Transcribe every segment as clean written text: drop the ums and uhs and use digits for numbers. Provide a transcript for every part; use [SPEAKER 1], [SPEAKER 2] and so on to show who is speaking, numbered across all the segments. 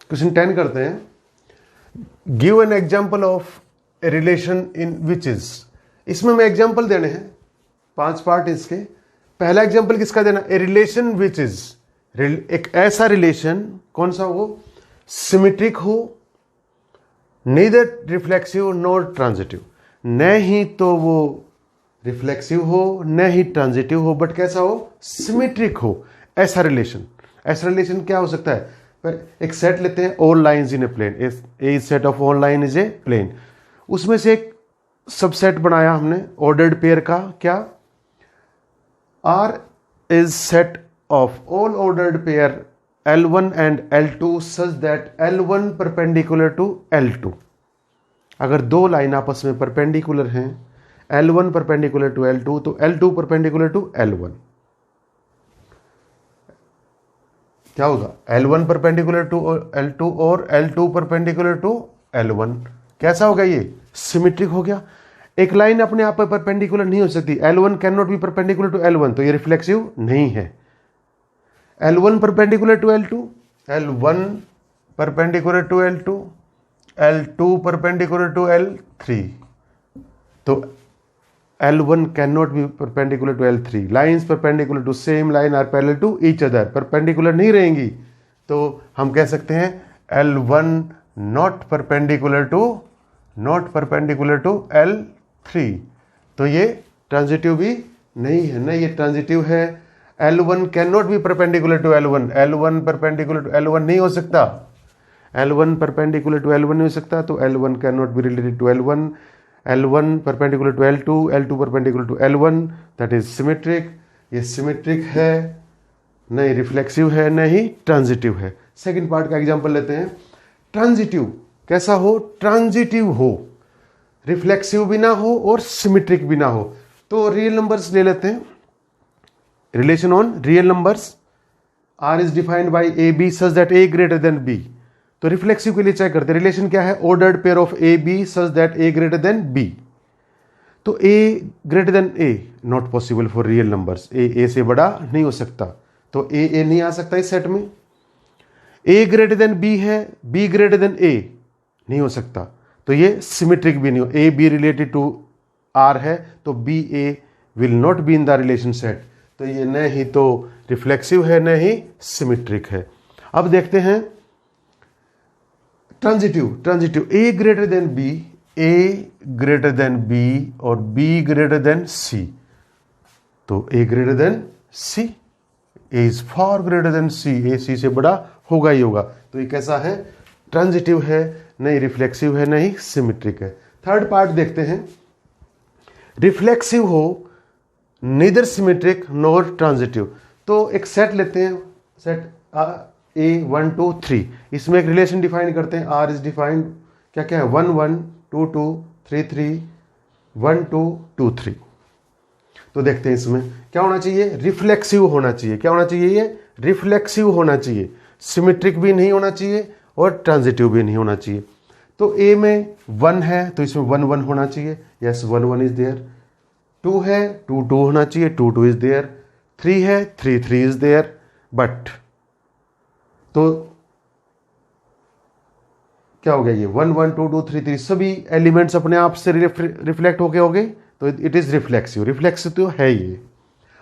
[SPEAKER 1] Question 10 करते हैं। Give an example of A relation in which is. इसमें मैं एग्जाम्पल देने हैं, 5 पार्ट इसके। पहला एग्जाम्पल किसका देना? ए रिलेशन विच इज, एक ऐसा रिलेशन, कौन सा हो? सिमेट्रिक हो, नीदर रिफ्लेक्सिव नॉर ट्रांजिटिव, न ही तो वो रिफ्लेक्सिव हो न ही ट्रांजिटिव हो, बट कैसा हो? सिमेट्रिक हो। ऐसा रिलेशन, ऐसा रिलेशन क्या हो सकता है? एक सेट लेते हैं, all lines in a plane, a set of all line is a plane. उसमें से एक सबसेट बनाया हमने ऑर्डर्ड पेयर का, क्या? R is set of all ordered pair L1 and L2 such that L1 perpendicular to L2। अगर दो line आपस में परपेंडिकुलर हैं, L1 परपेंडिकुलर टू L2, तो L2 परपेंडिकुलर टू L1, क्या होगा? L1 परपेंडिकुलर टू L2 और L2 परपेंडिकुलर टू L1। कैसा होगा ये? सिमेट्रिक हो गया। एक लाइन अपने आप पर परपेंडिकुलर नहीं हो सकती, L1 can not be perpendicular to L1, तो ये रिफ्लेक्सिव नहीं है। L1 perpendicular to L2, L1 perpendicular to L2, L2 perpendicular to L3, तो L1 can not be perpendicular to L3। Lines perpendicular to same line are parallel to each other, perpendicular नहीं रहेंगी, तो हम कह सकते हैं L1 not perpendicular to L3। तो ये ट्रांजिटिव भी नहीं है, ना ये ट्रांजिटिव है। L1 can not be perpendicular to L1, L1 perpendicular to L1 नहीं हो सकता, L1 परपेंडिकुलर टू L1 नहीं हो सकता, तो L1 can not be related to L1, L1 perpendicular to L2, L2 perpendicular to L1, that is symmetric. ये symmetric है, नहीं रिफ्लेक्सिव है, नहीं ट्रांजिटिव है। सेकंड पार्ट का एग्जांपल लेते हैं। ट्रांजिटिव कैसा हो? ट्रांजिटिव हो, रिफ्लेक्सिव भी ना हो और सिमेट्रिक भी ना हो। तो रियल नंबर्स ले लेते हैं। Relation on real numbers, R is defined by AB such that A greater than B। तो रिफ्लेक्सिव के लिए चेक करते हैं, रिलेशन क्या है? Ordered pair of AB such that A greater than B। तो A greater than A not possible for real numbers, A से बड़ा नहीं हो सकता, तो A नहीं आ सकता इस सेट में। A ग्रेटर देन B है, B ग्रेटर देन A नहीं हो सकता, तो ये सिमेट्रिक भी नहीं हो। A B related to R है, तो B A will not be in the relation set, तो ये न ही तो रिफ्लेक्सिव है न ही सिमेट्रिक है। अब देखते हैं transitive A greater than B, A greater than B और B ग्रेटर देन C, तो A greater than C, A is for greater than C, A C से बड़ा होगा ही होगा, तो ये कैसा है? ट्रांजिटिव है, नहीं रिफ्लेक्सिव है, नहीं सिमेट्रिक है। थर्ड पार्ट देखते हैं। रिफ्लेक्सिव हो, नीदर सिमेट्रिक नॉर ट्रांजिटिव। तो एक सेट लेते हैं, सेट A1 2 3, इसमें एक रिलेशन डिफाइन करते हैं। R इज डिफाइंड क्या क्या है? 1 1 2 2 3 3 1 2 2 3। तो देखते हैं इसमें क्या होना चाहिए? रिफ्लेक्सिव होना चाहिए। क्या होना चाहिए? ये रिफ्लेक्सिव होना चाहिए, सिमेट्रिक भी नहीं होना चाहिए और ट्रांजिटिव भी नहीं होना चाहिए। तो A में 1 है, तो इसमें 1 1 होना चाहिए, यस 1 1 इज देयर। 2 है, 2 2 होना चाहिए, 2 2 इज देयर। 3 है, 3 3 इज देयर। बट तो क्या हो गया? ये 1 1 2 2 3 3 सभी एलिमेंट्स अपने आप से रिफ्लेक्ट हो गए, तो इट इज रिफ्लेक्सिव। रिफ्लेक्सिव तो है ये।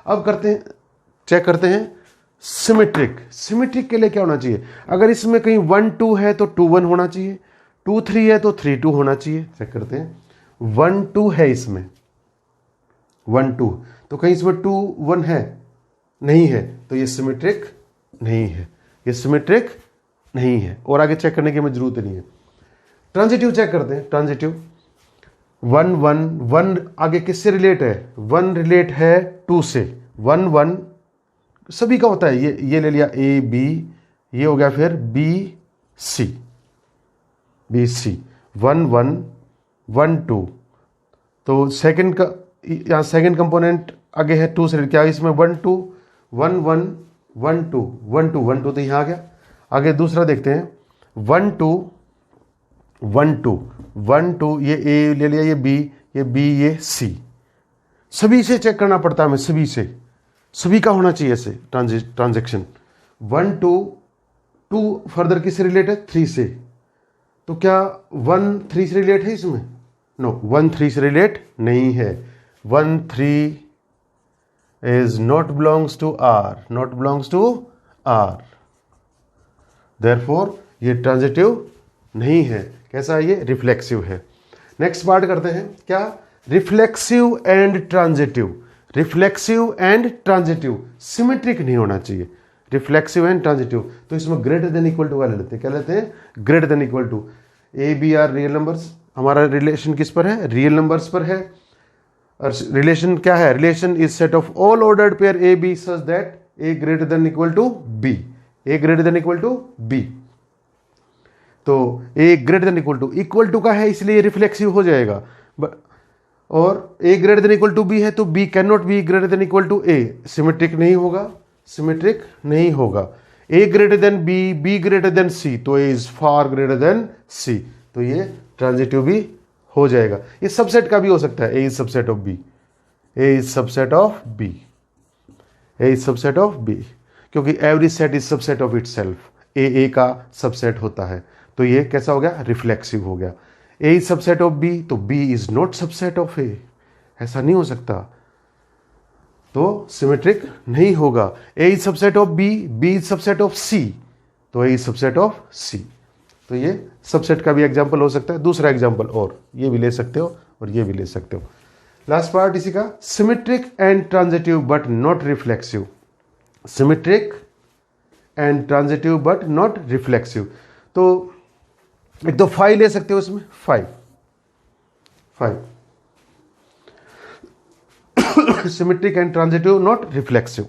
[SPEAKER 1] अब करते हैं, चेक करते हैं सिमेट्रिक के लिए क्या होना चाहिए? अगर इसमें कहीं 1 2 है तो 2 1 होना चाहिए, 2 3 है तो 3 2 होना चाहिए। चेक करते हैं, 1 2 है इसमें, 1 2, तो कहीं इसमें 2 1 है? नहीं है, तो ये सिमेट्रिक नहीं है, ये सिमेट्रिक नहीं है, और आगे चेक करने की हमें जरूरत नहीं है। ट्रांजिटिव चेक करते हैं। ट्रांजिटिव 1 1 1 आगे किससे रिलेट है? 1 रिलेट है 2 से, 1 1 सभी का होता है। ये ले लिया A B, ये हो गया फिर B C, 1 1 1 2, तो सेकंड का यहाँ सेकंड कंपोनेंट आगे है 2 से, क्या इसमें 1 2 1 1 1 2 1 2 1 2, तो यहाँ आ गया। आगे दूसरा देखते हैं, 1 2 1 2 1 2, ये A ले लिया, ये B, ये C। सभी से चेक करना पड़ता है हमें, सभी का होना चाहिए ऐसे ट्रांजैक्शन। 1 2 2 फर्दर किससे रिलेट है? 3 से। तो क्या 1 3 से रिलेट है इसमें? नो, 1 3 से रिलेट नहीं है। 1 3 is not belongs to R, not belongs to R, therefore ये ट्रांजिटिव नहीं है। कैसा है ये? रिफ्लेक्सिव है। नेक्स्ट पार्ट करते हैं, क्या? Reflexive and transitive. Reflexive and transitive symmetric नहीं होना चाहिए। रिफ्लेक्सिव एंड ट्रांजिटिव, तो इसमें ग्रेटर देन इक्वल टू वाले लेते हैं। क्या लेते हैं? Greater than equal to. A b are real numbers, हमारा रिलेशन किस पर है? रियल नंबर्स पर है। और रिलेशन क्या है? Relation is set of all ordered pair A B such that A greater than equal to B, A greater than equal to B. तो A greater than equal to का है, इसलिए reflexive हो जाएगा। और A greater than equal to B है, तो B can not be greater than equal to A, symmetric नहीं होगा, सिमेट्रिक नहीं होगा। A greater than B, B greater then सी, तो A is far greater than सी, तो ये ट्रांजिटिव भी हो जाएगा। ये सबसेट का भी हो सकता है, A is subset of B, A is subset of B, A is subset of B, क्योंकि every set is subset of itself. A का सबसेट होता है, तो ये कैसा हो गया? रिफ्लेक्सिव हो गया। A is subset of B, तो B is not subset of A, ऐसा नहीं हो सकता, तो सिमेट्रिक नहीं होगा। A is subset of B, B is subset of C, तो A is subset of C. तो ये सबसेट का भी एग्जांपल हो सकता है। दूसरा एग्जांपल, और ये भी ले सकते हो और ये भी ले सकते हो। लास्ट पार्ट इसी का, symmetric and transitive but not reflexive. Symmetric and transitive but not reflexive, तो एक तो 5 ले सकते हो इसमें, 5 symmetric and transitive not reflexive.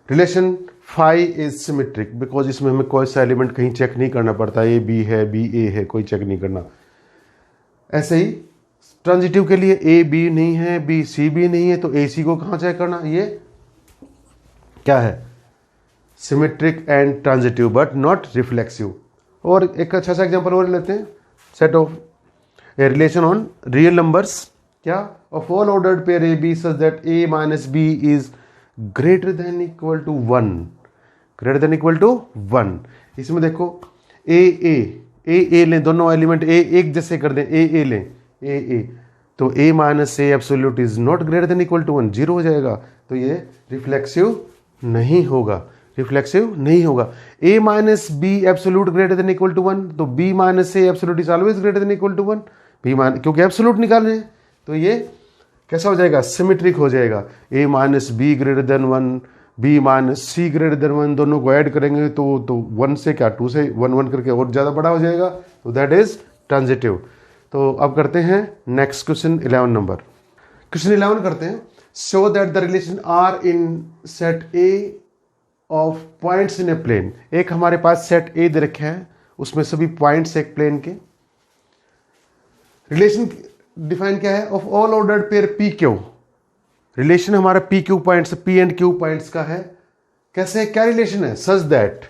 [SPEAKER 1] Relation 5 is symmetric because इसमें हमें कोई सा एलिमेंट कहीं चेक नहीं करना पड़ता, ए बी है, बी ए है, कोई चेक नहीं करना। ऐसे ही ट्रांजिटिव के लिए ए बी नहीं है, बी सी भी नहीं है, तो ए सी को कहां चेक करना? ये क्या है? Symmetric and transitive but not reflexive. और एक अच्छा सा एग्जांपल और लेते हैं, set of A relation on real numbers, क्या? Of all ordered pair A B such that A minus B is greater than equal to 1, greater than equal to 1। इसमें देखो ए लें, दोनों एलिमेंट ए एक जैसे कर दें, ए लें, ए, तो A minus A absolute is not greater than equal to 1, 0 हो जाएगा, तो ये रिफ्लेक्सिव नहीं होगा, रिफ्लेक्सिव नहीं होगा। a minus b absolute greater than equal to 1, तो b minus A absolute is always greater than equal to 1, क्योंकि एब्सोल्यूट निकाल रहे हैं, तो ये कैसा हो जाएगा? सिमेट्रिक हो जाएगा। a minus b greater than 1, b minus c greater than 1, दोनों को ऐड करेंगे तो 1 से क्या 2 से 1 1 करके और ज़्यादा बड़ा हो जाएगा, तो दैट इज ट्रांजिटिव। तो अब करते हैं नेक्स्ट क्वेश्चन 11 नंबर। क्वेश्चन 11 करते हैं, show that the relation R in set A of points in a plane. एक हमारे पास सेट ए दे रखे हैं, उसमें सभी पॉइंट्स एक प्लेन के। रिलेशन डिफाइन क्या है? Of all ordered pair P Q. Relation हमारा P Q points, P and Q points का है। कैसे, क्या रिलेशन है? Such that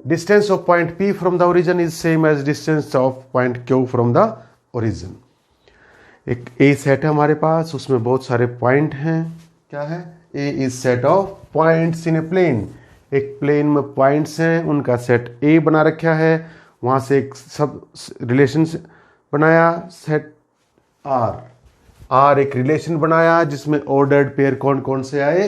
[SPEAKER 1] distance of point P from the origin is same as distance of point Q from the origin. एक A set है हमारे पास, उसमें बहुत सारे पॉइंट हैं। क्या है? A is set of points in a plane. एक प्लेन में पॉइंट्स हैं, उनका सेट ए बना रखा है, वहां से एक सब रिलेशन बनाया, सेट आर एक रिलेशन बनाया जिसमें ऑर्डर्ड पेयर कौन कौन से आए?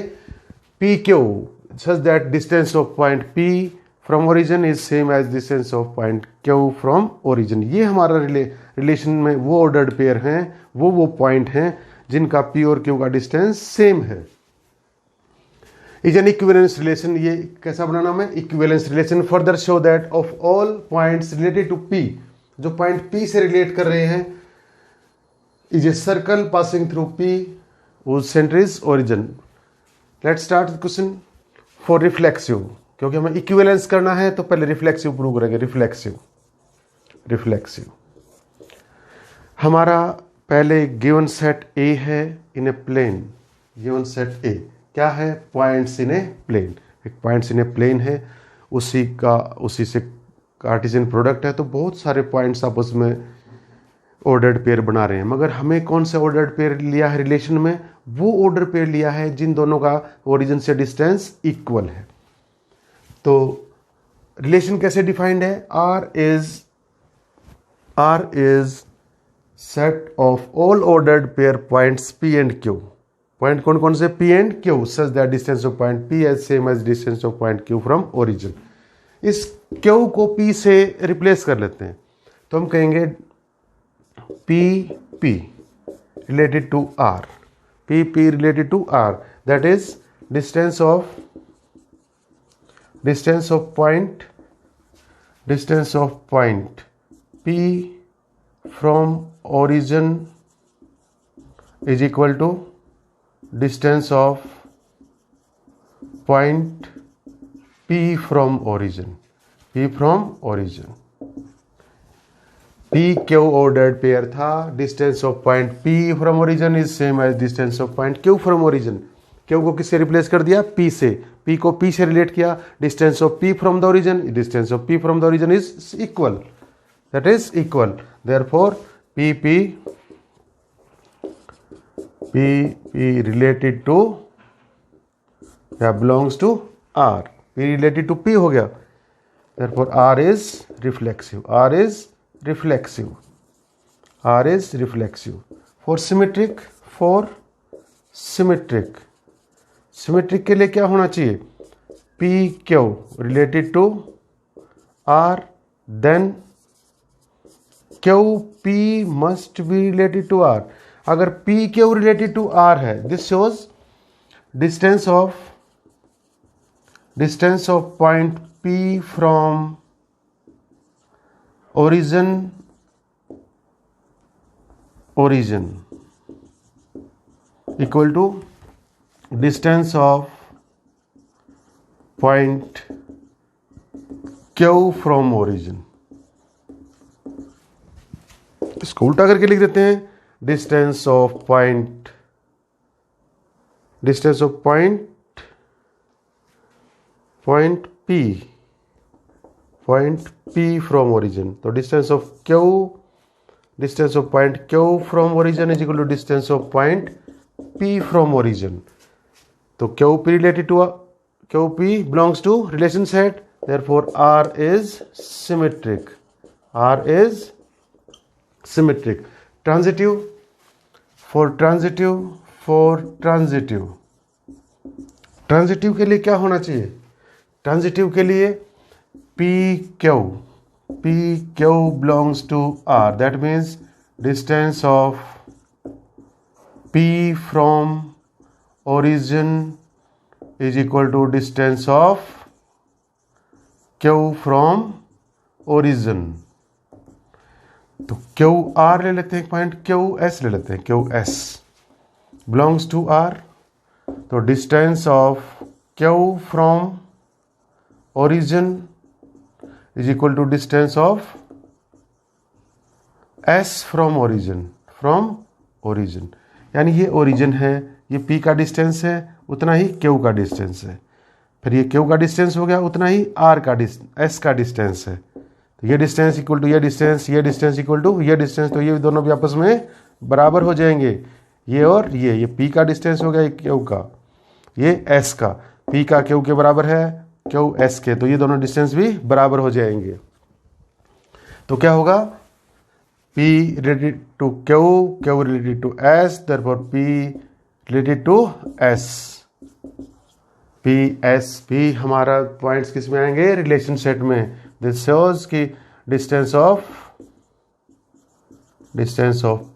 [SPEAKER 1] P Q, such that distance of point P from origin is same as distance of point Q from origin. ये हमारा रिलेशन में वो ऑर्डर्ड पेयर हैं, वो पॉइंट हैं जिनका पी और क्यू का डिस्टेंस सेम है। Is an equivalence relation. ये कैसा बनाना है? Equivalence relation. Further show that of all points related to P, जो पॉइंट पी से रिलेट कर रहे हैं, is a circle passing through P whose center is origin। Let's start question for reflexive, क्योंकि हमें इक्विवेलेंस करना है तो पहले रिफ्लेक्सिव प्रूव करेंगे। रिफ्लेक्सिव हमारा पहले गिवन सेट ए है in a plane. Given set A क्या है? Points in a plane. एक पॉइंट्स इन ए प्लेन है, उसी से कार्टेशियन प्रोडक्ट है, तो बहुत सारे पॉइंट्स आपस में ऑर्डर्ड पेयर बना रहे हैं। मगर हमें कौन से ऑर्डर्ड पेयर लिया है रिलेशन में? वो ऑर्डर पेयर लिया है जिन दोनों का ओरिजिन से डिस्टेंस इक्वल है। तो रिलेशन कैसे डिफाइंड है? R is set of all ordered pair points P and Q. Point कौन कौन से? P and Q, such that distance of point P as same as distance of point Q from origin. इस Q को P से replace कर लेते हैं, तो हम कहेंगे P related to R. P related to R, that is distance of point P from origin is equal to distance of point P from origin. P Q ordered pair था, distance of point P from origin is same as distance of point Q from origin. Q को किससे replace कर दिया? P से. P को P से relate किया. Distance of P from the origin, distance of P from the origin is equal, that is equal. Therefore P related to या belongs to R. P related to P हो गया. Therefore R is reflexive. For symmetric के लिए क्या होना चाहिए? PQ related to R, then QP must be related to R. अगर PQ related to R है, this shows distance of point P from origin equal to distance of point Q from origin. इसको उल्टा करके लिख देते हैं. distance of point P from origin. तो distance of point Q from origin is equal to distance of point P from origin. तो QP belongs to relation set. Therefore R is symmetric. Transitive. For transitive के लिए क्या होना चाहिए? Transitive के लिए PQ belongs to R. That means distance of P from origin is equal to distance of Q from origin. तो QR ले लेते हैं, पॉइंट QS ले लेते हैं. QS belongs to R. तो distance of Q from origin is equal to distance of S from origin. यानी ये ओरिजिन है, ये P का डिस्टेंस है, उतना ही Q का डिस्टेंस है. फिर ये Q का डिस्टेंस हो गया, उतना ही S का डिस्टेंस है. तो ये डिस्टेंस इक्वल टू ये डिस्टेंस इक्वल टू ये डिस्टेंस. तो ये दोनों भी आपस में बराबर हो जाएंगे. ये और ये P का डिस्टेंस हो गया Q का, ये S का. P का Q के बराबर है, Q S के. तो ये दोनों डिस्टेंस भी बराबर हो जाएंगे. तो क्या होगा? P related to Q related to S. Therefore P related to S. P हमारा पॉइंट्स किस में आएंगे? रिलेशन सेट में. दिस शोज कि distance of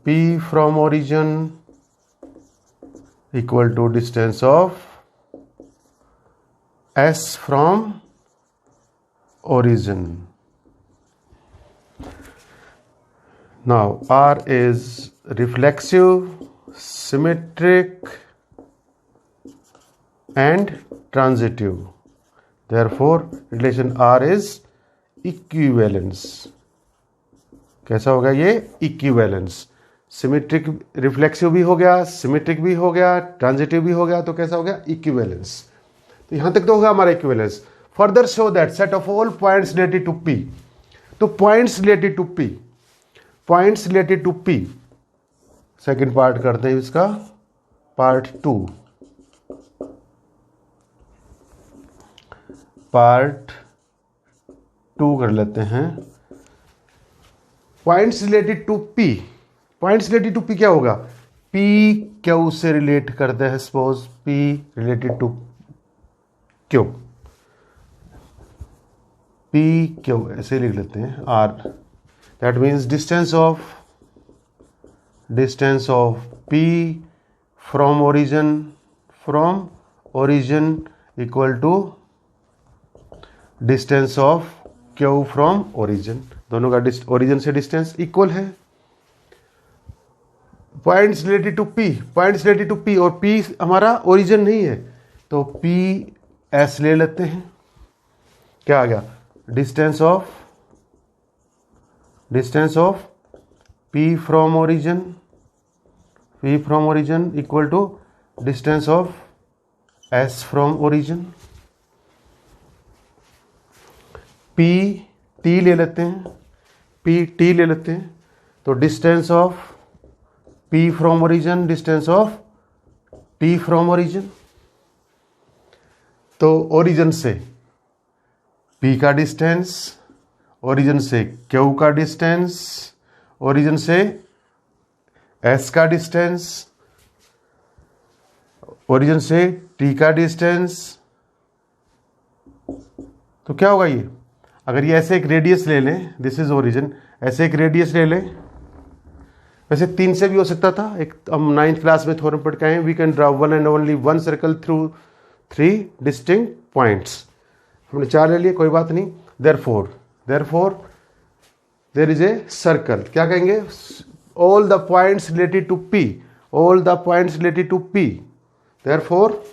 [SPEAKER 1] P from origin equal to distance of S from origin. Now R is reflexive, symmetric and transitive. Therefore relation R is equivalence. कैसा होगा ये? Equivalence. Symmetric reflexive भी हो गया, symmetric भी हो गया, ट्रांजिटिव भी हो गया. तो कैसा हो गया? इक्विवेलेंस. तो यहां तक तो होगा हमारा equivalence. Further show that set of all points related to P. तो points related to P second part करते हैं इसका, पार्ट 2. पार्ट 2 कर लेते हैं। Points related to P, points related to P क्या होगा, पी क्यू से रिलेट करते हैं। Suppose P related to Q, P Q ऐसे लिख लेते हैं R. That means distance of P from origin equal to distance of Q from origin. दोनों का ओरिजिन से डिस्टेंस इक्वल है। पॉइंट्स रिलेटेड टू पी और पी हमारा ओरिजिन नहीं है, तो पी एस ले लेते हैं। क्या आ गया, distance of P from origin equal to distance of S from origin. P T ले लेते हैं, तो distance of P from origin, distance of T from origin. तो ओरिजिन से पी का डिस्टेंस, ओरिजिन से क्यू का डिस्टेंस, ओरिजिन से एस का डिस्टेंस, ओरिजिन से टी का डिस्टेंस। तो क्या होगा ये, अगर ये ऐसे एक रेडियस ले लें, दिस इज ओरिजिन, ऐसे एक रेडियस ले लें, वैसे 3 से भी हो सकता था। एक हम 9th क्लास में थ्योरम पढ़ के आए, we can draw one and only one circle through 3 distinct points. हमने 4 ले लिए, कोई बात नहीं। Therefore there is a circle, क्या कहेंगे, all the points related to P, therefore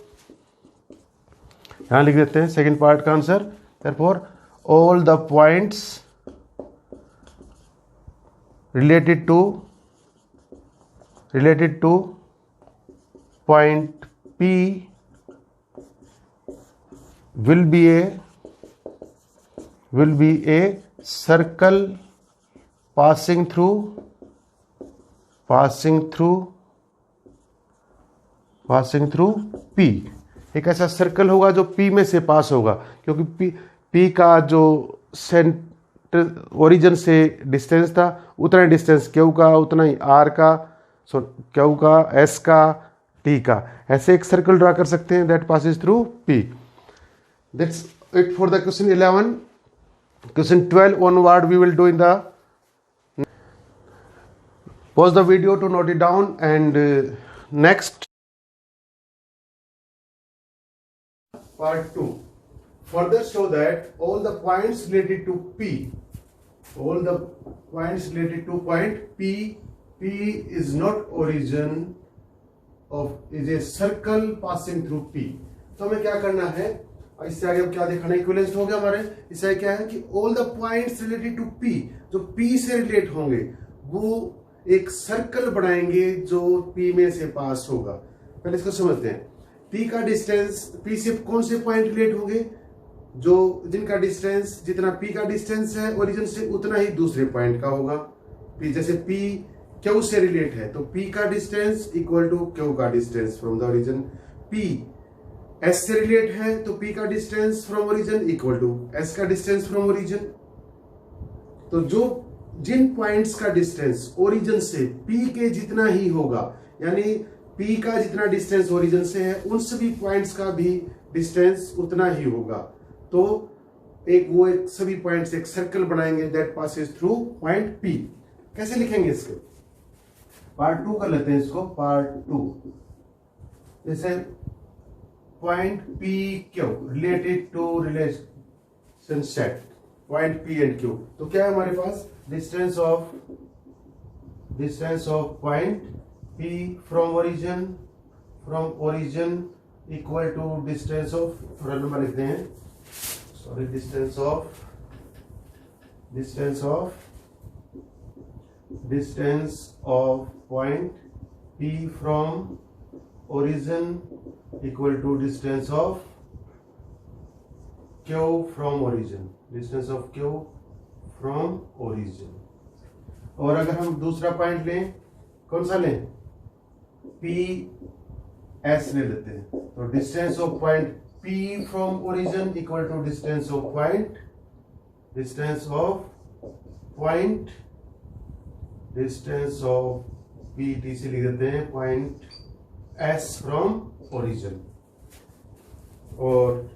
[SPEAKER 1] यहां लिख देते हैं सेकंड पार्ट का answer. Therefore all the points related to point P will be a circle passing through P। एक ऐसा सर्कल होगा जो P में से पास होगा, क्योंकि P का जो सेंटर ओरिजिन से डिस्टेंस था उतना ही डिस्टेंस Q का, उतना ही R का, Q का, S का, T का। ऐसे एक सर्कल ड्रा कर सकते हैं that passes through P। That's it for the question 11. Question 12 onward we will do in the, pause the video to note it down, and next part 2 further show that all the points related to point P is not origin of, is a circle passing through P। तो हमें क्या करना है, इससे आगे अब क्या देखना, इक्विवेलेंस हो गया हमारे। इससे आगे क्या है कि all the points related to P, जो पी से रिलेट होंगे वो एक सर्कल बनाएंगे जो पी में से पास होगा। पहले इसको समझते हैं। पी का डिस्टेंस, पी से कौन से पॉइंट रिलेट होंगे, जो जिनका डिस्टेंस, जितना पी का डिस्टेंस है ओरिजिन से उतना ही दूसरे पॉइंट का होगा। पी जैसे पी क्यू से रिलेट है, तो पी का डिस्टेंस इक्वल टू क्यू का distance from the origin. P S से रिलेट है, तो पी का distance from origin equal to S का डिस्टेंस फ्रॉम ओरिजिन। तो जो जिन पॉइंट्स का डिस्टेंस ओरिजिन से पी के जितना ही होगा, यानी पी का जितना डिस्टेंस ओरिजिन से है, उन सभी पॉइंट्स का भी डिस्टेंस उतना ही होगा। तो एक सभी पॉइंट्स एक सर्कल बनाएंगे that passes through point P. कैसे लिखेंगे इसको, पार्ट 2 कर लेते हैं इसको। पार्ट 2 जैसे point P Q related to relation set point P and Q. तो क्या है हमारे पास, distance of point P from origin equal to distance of, थोड़ा नंबर लिखते हैं, sorry, distance of point P from origin equal to distance of Q from origin, और अगर हम दूसरा पॉइंट लें, कौन सा लें, पी एस ले लेते हैं। तो distance of point P from origin equal to distance of point distance of point, distance of P T से लिख देते हैं पॉइंट एस फ्रॉम ओरिजिन, और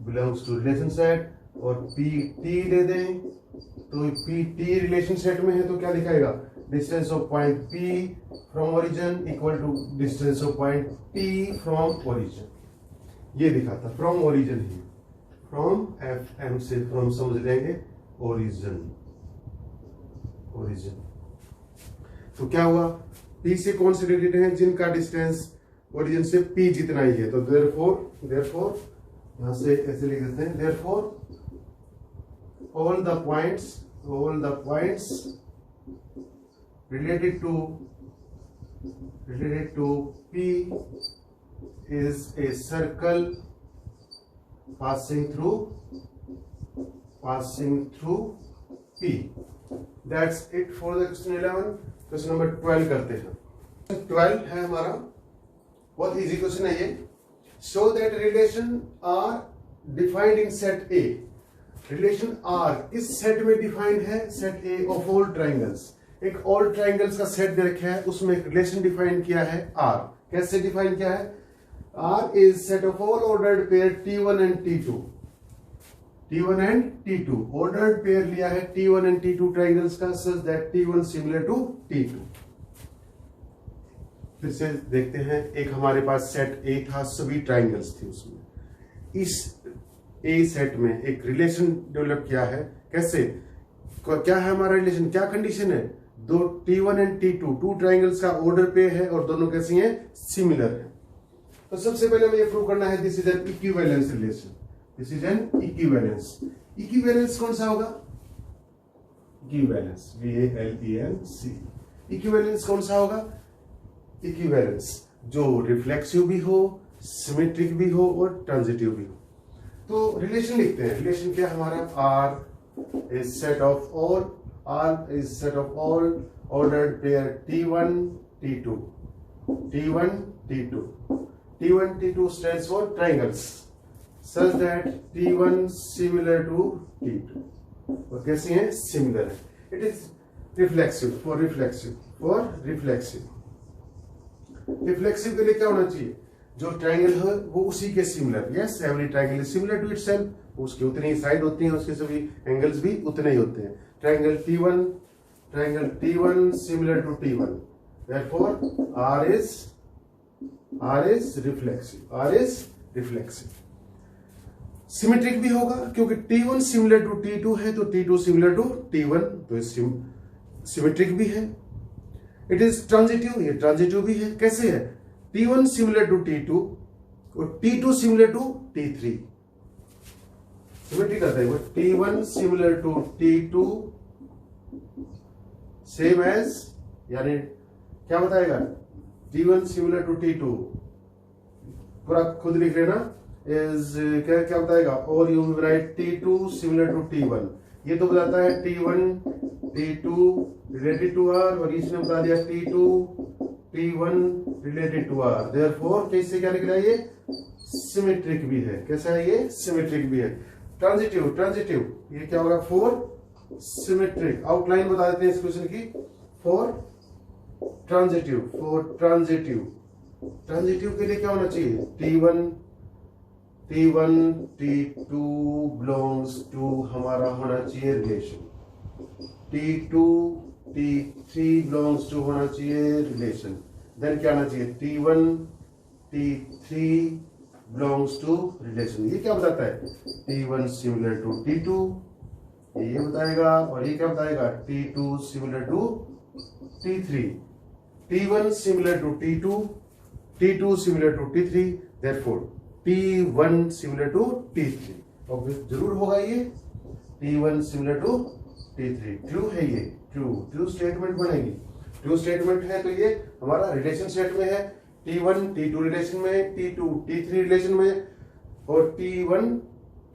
[SPEAKER 1] बिलोंग्स टू रिलेशन सेट, और पी टी दे दें तो पी टी रिलेशन सेट में है तो क्या दिखाएगा, distance of point P from origin equal to distance of point T from origin, ये दिखाता फ्रॉम ओरिजिन ही, फ्रॉम एफ एम से फ्रॉम समझ लेंगे ओरिजिन, ओरिजिन। तो क्या हुआ, पी से कौन से रिलेटेड हैं, जिनका डिस्टेंस ओरिजिन से पी जितना ही है, तो देयरफॉर यहां से ऐसे लिख देते हैं, therefore all the points related to P is a circle passing through P. That's it for the question 11. Question number 12 करते हैं। 12 है हमारा, बहुत इजी क्वेश्चन है ये। Show that relation are defined in set A. Relation R किस set में defined है, set A of all triangles, एक ऑल ट्राइंगल्स का सेट दे रखा है, उसमें एक रिलेशन डिफाइन किया है आर। कैसे डिफाइन किया है, R is set of all ordered pair T1 and T2, T1 and T2 ordered pair लिया है T1 एंड T2 ट्राइंगल्स का, such that T1 similar to T2। फिर से देखते हैं, एक हमारे पास सेट ए था, सभी ट्राइंगल्स थे उसमें, इस ए सेट में एक रिलेशन डेवलप किया है। कैसे, क्या है हमारा रिलेशन, क्या कंडीशन है, दो T1 and T2 two triangles का ऑर्डर पे है और दोनों कैसी हैं, सिमिलर है। तो सबसे पहले हमें ये प्रूव करना है, this is an equivalence relation, this is an equivalence. Equivalence कौन सा होगा, इक्विवेलेंस VALENC, इक्विवेलेंस कौन सा होगा, इक्विवेलेंस जो रिफ्लेक्सिव भी हो, सिमेट्रिक भी हो और ट्रांजिटिव भी हो। तो रिलेशन लिखते हैं, रिलेशन क्या हमारा, R is set of all ordered pair T1 T2, T1 T2, T1 T2 stands for triangles such that T1 similar to T2, और कैसी है, सिमिलर है। It is reflexive, for reflexive के लिए क्या होना चाहिए, जो ट्राइंगल है वो उसी के similar, yes every triangle is similar to itself, उसकी उतनी ही साइड होती है, उसके सभी एंगल्स भी उतने ही होते हैं। Triangle T1 similar to T1, therefore R is reflexive. Symmetric भी होगा क्योंकि T1 सिमिलर टू T2 है तो T2 सिमिलर टू T1, तो सिमेट्रिक भी है। इट इज ट्रांजिटिव, ये ट्रांजिटिव भी है। कैसे है, T1 सिमिलर टू T2 और T2 similar to T3, symmetric आता है वो। T1 similar to T2 same as, यानी क्या बताएगा, T1 सिमिलर टू T2 पूरा खुद लिख लेना, इज क्या बताएगा, और you right T2 similar to T1, ये तो बताता है T2 रिलेटेड टू R, और इसने बता दिया T1 related to R, therefore कैसे क्या लिख रहा है, ये सिमेट्रिक भी है। कैसा है, ये सिमेट्रिक भी है। ट्रांजिटिव ये क्या होगा, फॉर सिमेट्रिक। आउटलाइन बता देते हैं इस क्वेश्चन की, फॉर ट्रांजिटिव के लिए क्या होना चाहिए, T1 T2 बिलोंग्स टू हमारा होना चाहिए relation, T2 T3 belongs to होना चाहिए रिलेशन, देन क्या आना चाहिए, T1 T3 belongs to relation. ये क्या बताता है, T1 सिमिलर टू T2, ये बताएगा, और ये क्या बताएगा, T2 similar to T3, T1 similar to T2, T2 similar to T3, therefore T1 similar to T3, और जरूर होगा ये T1 similar to T3। True है ये, ट्रू स्टेटमेंट बनेगी। ट्रू स्टेटमेंट है तो ये हमारा रिलेशन सेट में है, T1 T2 रिलेशन में, T2 T3 रिलेशन में, और T1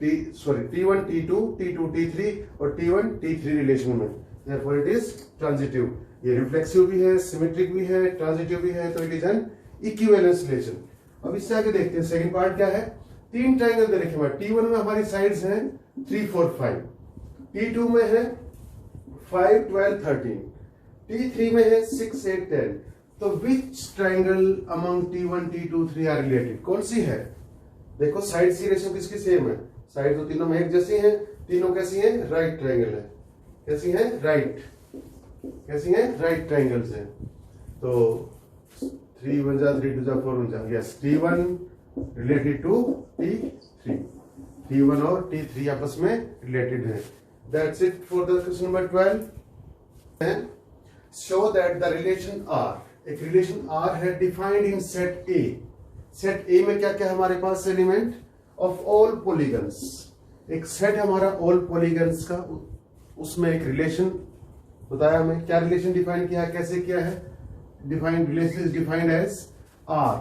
[SPEAKER 1] T2 T2 T3 और T1 T3 रिलेशन में, देयरफॉर इट इज ट्रांजिटिव। ये रिफ्लेक्सिव भी है, सिमेट्रिक भी है, ट्रांजिटिव भी है, तो it is an equivalence relation. अब इससे आगे देखते हैं, सेकंड पार्ट क्या है, तीन ट्राइंगल दे रखे हैं, T1 में हमारी साइड्स हैं 3 4 5, T2 में है 5, 12, 13, T3 में है 6, 8, 10। तो which triangle among T1, T2, 3 are related? कौन सी है? देखो साइड की रेशियो किसकी सेम है? साइड तो तीनों में एक जैसी है, तीनों कैसी है? राइट ट्राइंगल है। कैसी है? राइट। कैसी है? राइट ट्राइंगल्स हैं। तो 3 1 जा 3 2 जा 4 1 जा, yes, T1 related to T3, T1 और T3 आपस में रिलेटेड है। That's it for the question number 12। Show that the relation R, एक रिलेशन R है defined in set A। Set A में क्या क्या हमारे पास? Element of all polygons. एक सेट हमारा ऑल पॉलीगन्स का, उसमें एक रिलेशन बताया हमें। क्या रिलेशन डिफाइन किया है, कैसे किया है? Defined relation is defined as R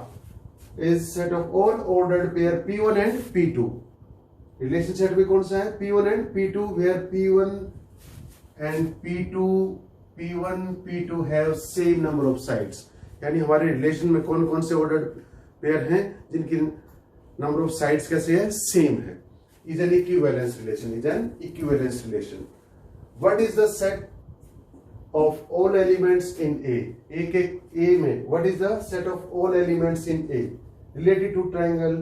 [SPEAKER 1] is set of all ordered pair P1 and P2। Relation set भी कौन सा है? P1 and P2, where P1 and P1, P2 have same number of sides. यानी हमारे रिलेशन में कौन कौन से ऑर्डर्ड पेयर हैं जिनकी नंबर ऑफ साइड्स कैसे है? सेम है। Is an equivalence relation, is an equivalence relation. What is the set of all elements in A? एक ए में what is the set of all elements in A related to triangle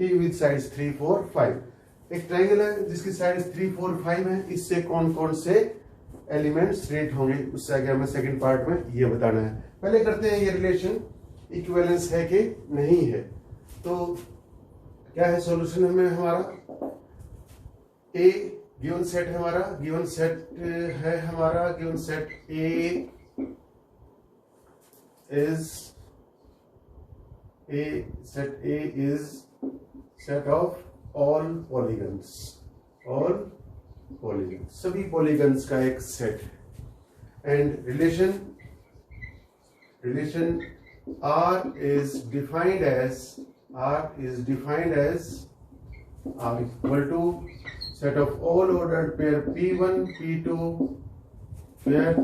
[SPEAKER 1] T with sides 3, 4, 5। एक triangle है जिसकी sides 3, 4, 5 है, इससे कौन कौन से एलिमेंट्स रेट होंगे, उससे आगे हमें सेकंड पार्ट में ये बताना है। पहले करते हैं ये रिलेशन इक्विवेलेंस है कि नहीं है। तो क्या है सॉल्यूशन हमें? हमारा ए गिवन सेट है, हमारा गिवन सेट है, हमारा given set A is set of all polygons, all polygons, सभी पॉलीगन्स का एक सेट है। And relation R is defined as R equal to set of all ordered pair P1, P2, where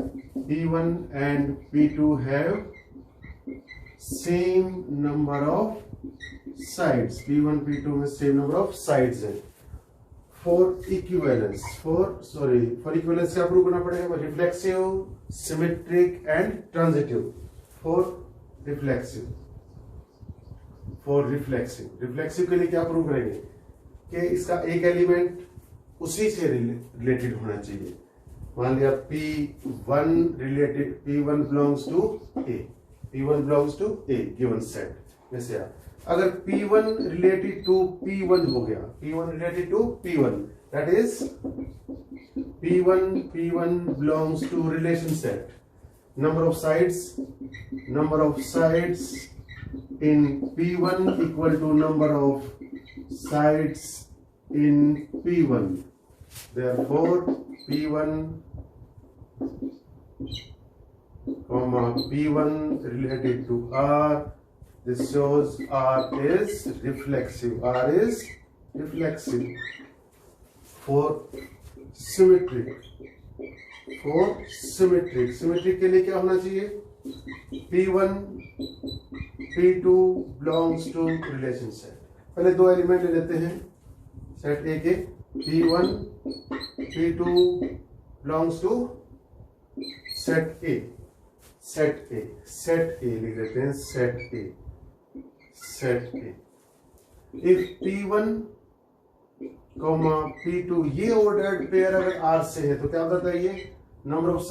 [SPEAKER 1] P1 and P2 have same number of sides। P1, P2 में same number of sides है। For equivalence क्या prove करना पड़ेगा? Reflexive, symmetric and transitive. For reflexive के लिए क्या prove करेंगे? कि इसका एक एलिमेंट उसी से रिलेटेड होना चाहिए। मान लिया P1 belongs to A given set. जैसे अगर P1 रिलेटेड टू P1 हो गया, P1 related to P1, that is P1 belongs to relation set. Number of sides in P1 equal to number of sides in P1. Therefore, P1 related to R. This shows R is reflexive. R is reflexive. For symmetric के लिए क्या होना चाहिए? P1 P2 belongs to relation set. पहले दो element ले लेते हैं सेट ए के। P1 P2 belongs to set ए लिख देते हैं, set A. If P1 P2 ये ऑर्डर्ड पेयर अगर R से है तो क्या बताता है? ये number of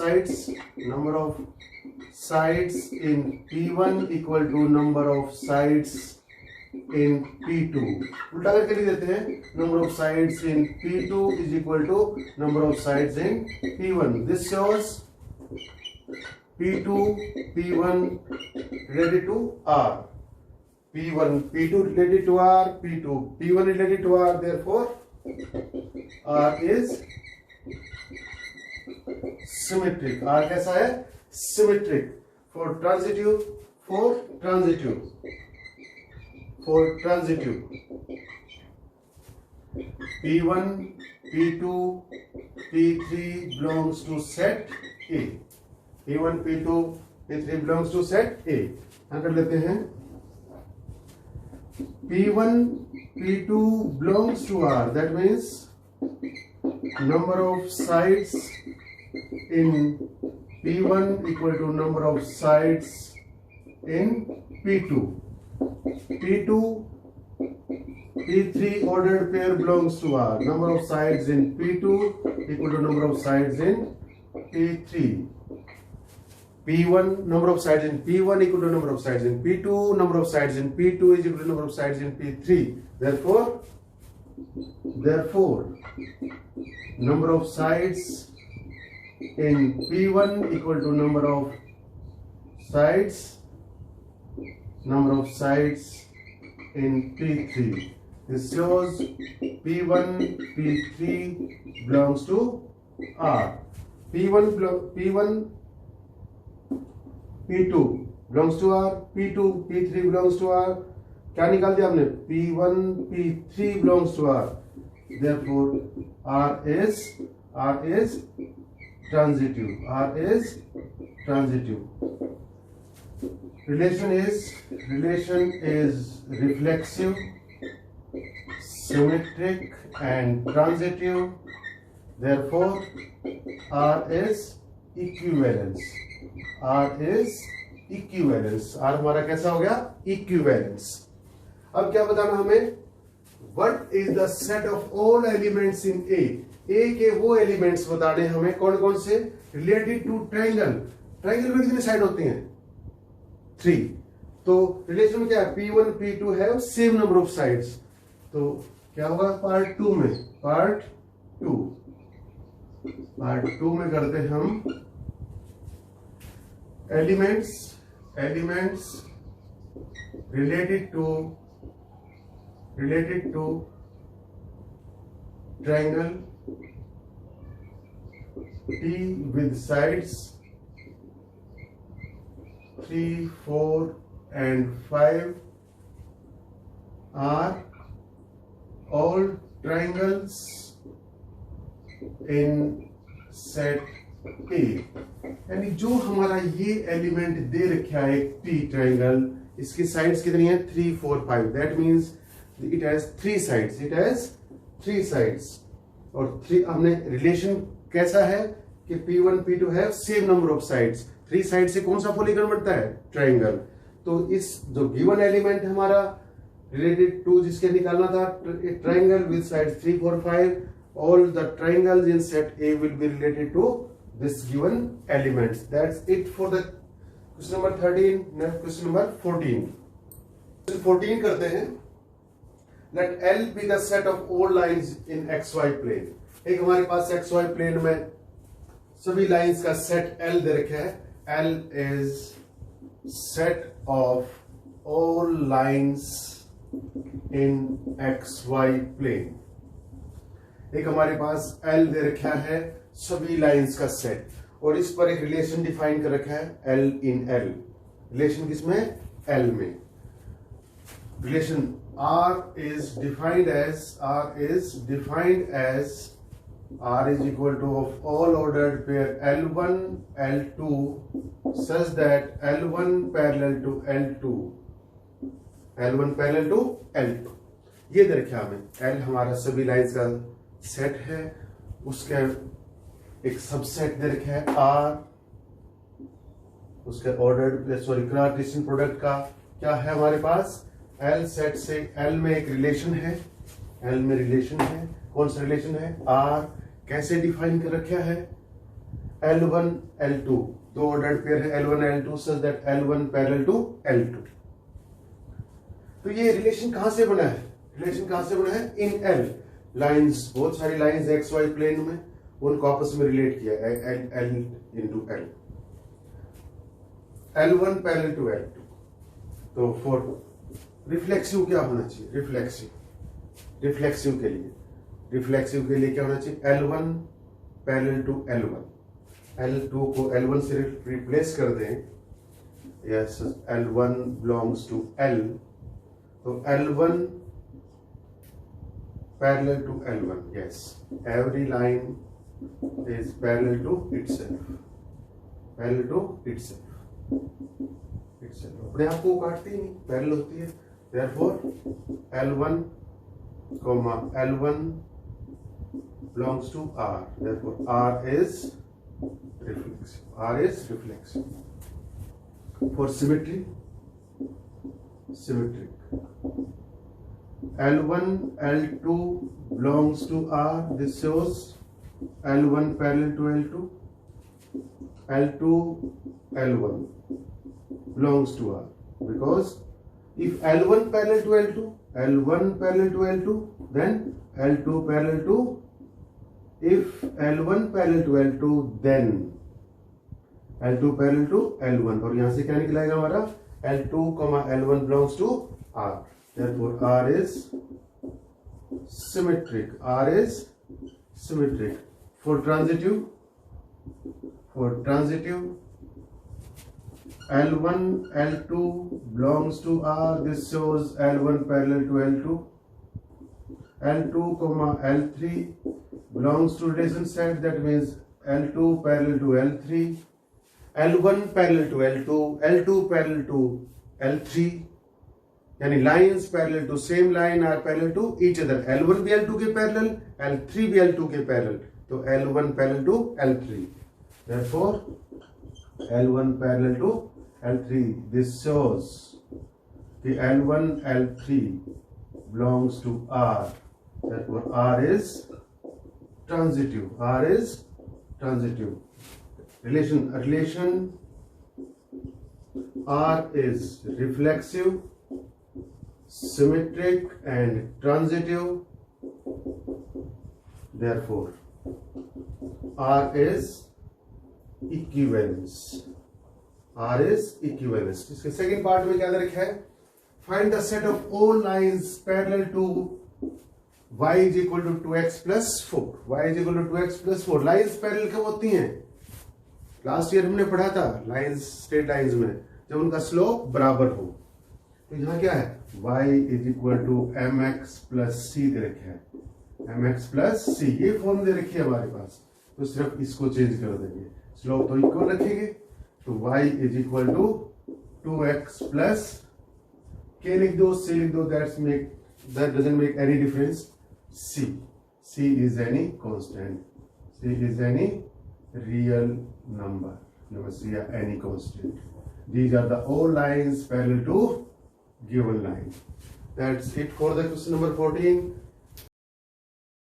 [SPEAKER 1] sides in P1 equal to number of sides in P2। उल्टा करके लिख देते हैं, number of sides in P2 is equal to number of sides in P1। This shows P1 related to R, P2 related to R, P1 related to R, therefore R is symmetric। R कैसा है? Symmetric। For transitive P1 P2 P3 belongs to set A। P1 P2 P3 belongs to set A। यहाँ कर लेते हैं P1 P2 belongs to R, that means number of sides in P1 equal to number of sides in P2. P2, P3 ordered pair belongs to R. Number of sides in P2 equal to number of sides in P3. P1, number of sides in P1 equal to number of sides in P2. Number of sides in P2 is equal to number of sides in P3. Therefore, number of sides in P1 equal to number of sides in P3. This shows P1, P3 belongs to R. P1, P2 belongs to R. P2, P3 belongs to R. क्या निकाल दिया हमने? P1, P3 belongs to R. Therefore, R is transitive. R is transitive. Relation is reflexive, symmetric, and transitive. Therefore, R is equivalence. R is equivalence. R हमारा कैसा हो गया? Equivalence. अब क्या बताना हमें? What is the set of all elements in A? A के वो एलिमेंट्स बताने हमें कौन कौन से? Related to triangle. ट्राइंगल में कितनी साइड होती हैं? 3. तो रिलेशन में क्या है? P1, P2 है सेम नंबर ऑफ साइड्स. तो क्या होगा पार्ट 2 में? पार्ट 2 में करते हैं हम elements related to triangle T with sides 3, 4 and 5 are all triangles in set A. यानी जो हमारा ये एलिमेंट दे रखा है टी ट्राइंगल, इसकी साइड्स कितनी है? 3, 4, 5. That means it has 3 sides. और 3 हमने रिलेशन कैसा है कि P1, P2 है same number of sides. 3 side से कौन सा पॉलीगन बनता है? ट्राइंगल. तो इस जो गिवन एलिमेंट हमारा रिलेटेड टू जिसके निकालना था triangle with sides 3, 4, 5, all the triangles in set A will be related to this given elements. That's it for the question number 13. Next question number 14. Question 14 करते हैं. Let L be the set of all lines in XY plane. एक हमारे पास XY plane में सभी lines का set L दे रखा है. L is set of all lines in XY plane. एक हमारे पास L दे रखा है सभी लाइंस का सेट और इस पर एक रिलेशन डिफाइन कर रखा है L in L. रिलेशन किसमें? L में. Relation R is defined as R is equal to of all ordered pair L1, L2 such that L1 parallel to L2. ये दे रखा हमें. L हमारा सभी लाइंस का सेट है, उसका एक सबसेट दे रखा है R. उसके ऑर्डर्ड कार्टेशियन प्रोडक्ट का क्या है हमारे पास? L सेट से L में एक रिलेशन है. कौन सा रिलेशन है? R. कैसे डिफाइन कर रखा है? L1, L2 दो ऑर्डर्ड पेयर है L1, L2 such that L1 parallel to L2. तो ये रिलेशन कहां से बना है? इन L. लाइंस, बहुत सारी लाइंस XY प्लेन में, उनको आपस में रिलेट किया L into L. L1 parallel to L2. तो फॉर रिफ्लेक्सिव क्या होना चाहिए? रिफ्लेक्सिव के लिए क्या होना चाहिए? L1 parallel to L1. L2 को L1 से रिप्लेस कर दें. Yes, L1 belongs to L. तो L1 parallel to L1. Yes, every line is parallel to itself. अपने आप को काटती नहीं, पैरेलल होती है. Therefore L1, belongs to R. Therefore, R is reflexive. R is reflexive. For symmetry, symmetric. L1, L2 belongs to R. This shows L1 parallel to L2. L2, L1 belongs to R. Because if L1 parallel to L2, L1 parallel to L2, then L2 parallel to, if L1 parallel to L2, then L2 parallel to L1. और यहाँ से क्या निकलेगा हमारा L2, L1 belongs to R. Therefore, R is symmetric. R is symmetric. For transitive, L1, L2 belongs to R. This shows L1 parallel to L2. L2, L3 belongs to relation set. That means L2 parallel to L3. L1 parallel to L2. L2 parallel to L3. यानी lines parallel to same line are parallel to each other. L1 भी L2 के parallel, L3 भी L2 के parallel, तो L1 parallel to L3. Therefore, L1 parallel to L3. This shows कि L1 L3 belongs to R. Therefore, R is transitive. R is transitive. Relation R is reflexive, symmetric and transitive. Therefore, R is equivalence. R is equivalence. इसके second part में क्या लिखा है? Find the set of all lines parallel to y is equal to 2x plus 4. Y is equal to 2x plus 4. Lines parallel कब होती हैं? Last year हमने पढ़ा था लाइंस, स्ट्रेट लाइंस में, जब उनका स्लोप बराबर हो. तो यहाँ क्या है? y is equal to mx plus C दे रखे हैं. mx प्लस सी ये फॉर्म दे रखी है हमारे पास, तो सिर्फ इसको चेंज कर देंगे. स्लोप तो इक्वल रखेंगे, तो y is equal to 2x plus k लिख दो, c लिख दो. That doesn't make any difference. c is any constant. c is any real number. You must see any constant. These are the all lines parallel to given line. That's it for the question number 14.